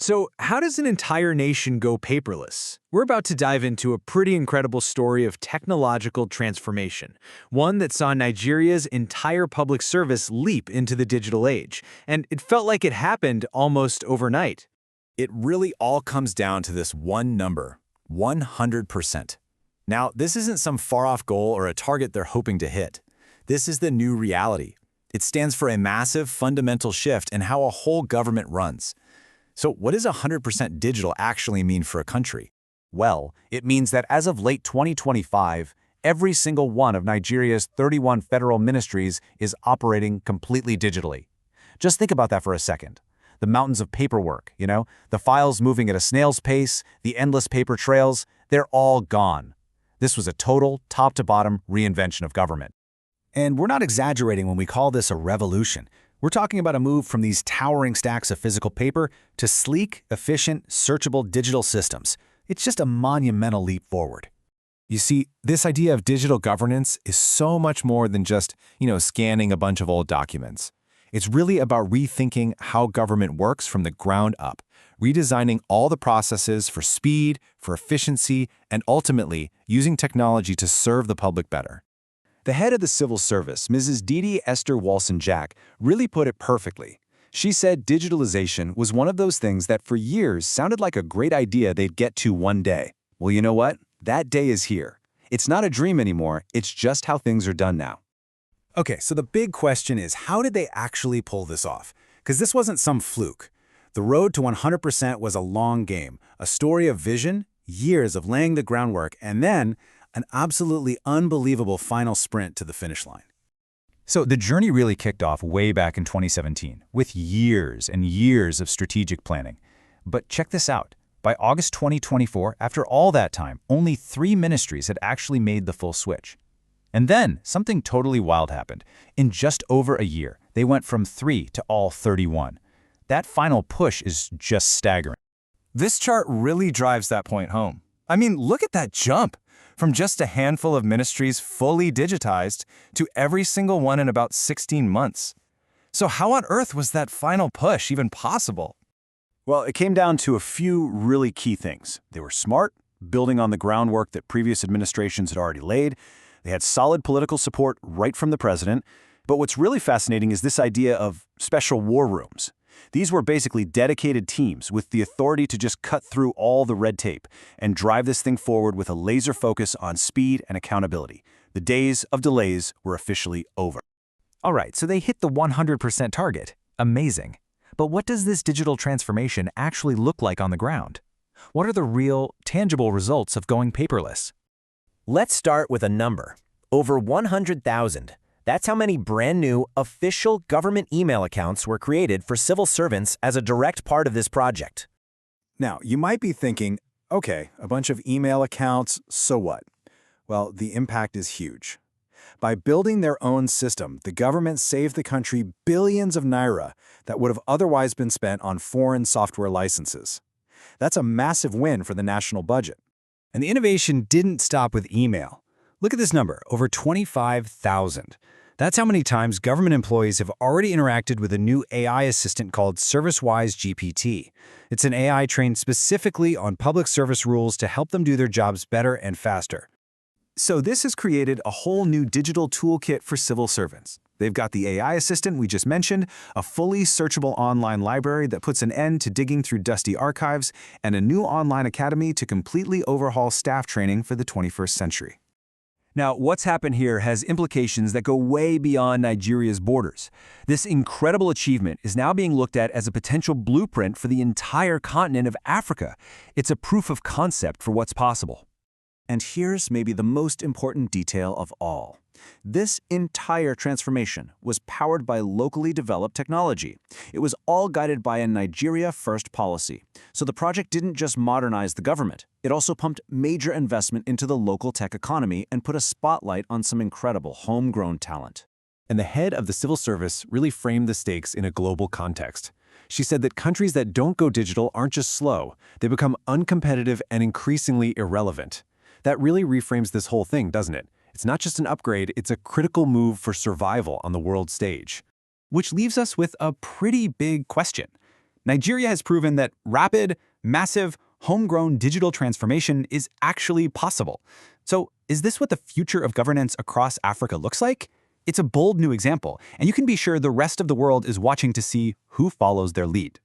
So, how does an entire nation go paperless? We're about to dive into a pretty incredible story of technological transformation, one that saw Nigeria's entire public service leap into the digital age, and it felt like it happened almost overnight. It really all comes down to this one number, 100%. Now, this isn't some far-off goal or a target they're hoping to hit. This is the new reality. It stands for a massive, fundamental shift in how a whole government runs. So what does 100% digital actually mean for a country? Well, it means that as of late 2025, every single one of Nigeria's 31 federal ministries is operating completely digitally. Just think about that for a second. The mountains of paperwork, the files moving at a snail's pace, the endless paper trails, they're all gone. This was a total, top-to-bottom reinvention of government. And we're not exaggerating when we call this a revolution. We're talking about a move from these towering stacks of physical paper to sleek, efficient, searchable digital systems. It's just a monumental leap forward. You see, this idea of digital governance is so much more than just, scanning a bunch of old documents. It's really about rethinking how government works from the ground up, redesigning all the processes for speed, for efficiency, and ultimately using technology to serve the public better. The head of the civil service, Mrs. Didi Esther Walson-Jack, really put it perfectly. She said digitalization was one of those things that for years sounded like a great idea they'd get to one day. Well, you know what? That day is here. It's not a dream anymore, it's just how things are done now. Okay, so the big question is, how did they actually pull this off? Because this wasn't some fluke. The road to 100% was a long game, a story of vision, years of laying the groundwork, and then an absolutely unbelievable final sprint to the finish line. So the journey really kicked off way back in 2017, with years and years of strategic planning. But check this out. By August 2024, after all that time, only 3 ministries had actually made the full switch. And then something totally wild happened. In just over a year, they went from 3 to all 31. That final push is just staggering. This chart really drives that point home. I mean, look at that jump! From just a handful of ministries fully digitized to every single one in about 16 months. So how on earth was that final push even possible? Well, it came down to a few really key things. They were smart, building on the groundwork that previous administrations had already laid. They had solid political support right from the president. But what's really fascinating is this idea of special war rooms. These were basically dedicated teams with the authority to just cut through all the red tape and drive this thing forward with a laser focus on speed and accountability. The days of delays were officially over. All right, so they hit the 100% target. Amazing. But what does this digital transformation actually look like on the ground? What are the real, tangible results of going paperless? Let's start with a number. Over 100,000. That's how many brand new, official government email accounts were created for civil servants as a direct part of this project. Now, you might be thinking, okay, a bunch of email accounts, so what? Well, the impact is huge. By building their own system, the government saved the country billions of naira that would have otherwise been spent on foreign software licenses. That's a massive win for the national budget. And the innovation didn't stop with email. Look at this number, over 25,000. That's how many times government employees have already interacted with a new AI assistant called ServiceWise GPT. It's an AI trained specifically on public service rules to help them do their jobs better and faster. So this has created a whole new digital toolkit for civil servants. They've got the AI assistant we just mentioned, a fully searchable online library that puts an end to digging through dusty archives, and a new online academy to completely overhaul staff training for the 21st century. Now, what's happened here has implications that go way beyond Nigeria's borders. This incredible achievement is now being looked at as a potential blueprint for the entire continent of Africa. It's a proof of concept for what's possible. And here's maybe the most important detail of all. This entire transformation was powered by locally developed technology. It was all guided by a Nigeria-first policy. So the project didn't just modernize the government. It also pumped major investment into the local tech economy and put a spotlight on some incredible homegrown talent. And the head of the civil service really framed the stakes in a global context. She said that countries that don't go digital aren't just slow, they become uncompetitive and increasingly irrelevant. That really reframes this whole thing, doesn't it? It's not just an upgrade, it's a critical move for survival on the world stage. Which leaves us with a pretty big question. Nigeria has proven that rapid, massive, homegrown digital transformation is actually possible. So, is this what the future of governance across Africa looks like? It's a bold new example, and you can be sure the rest of the world is watching to see who follows their lead.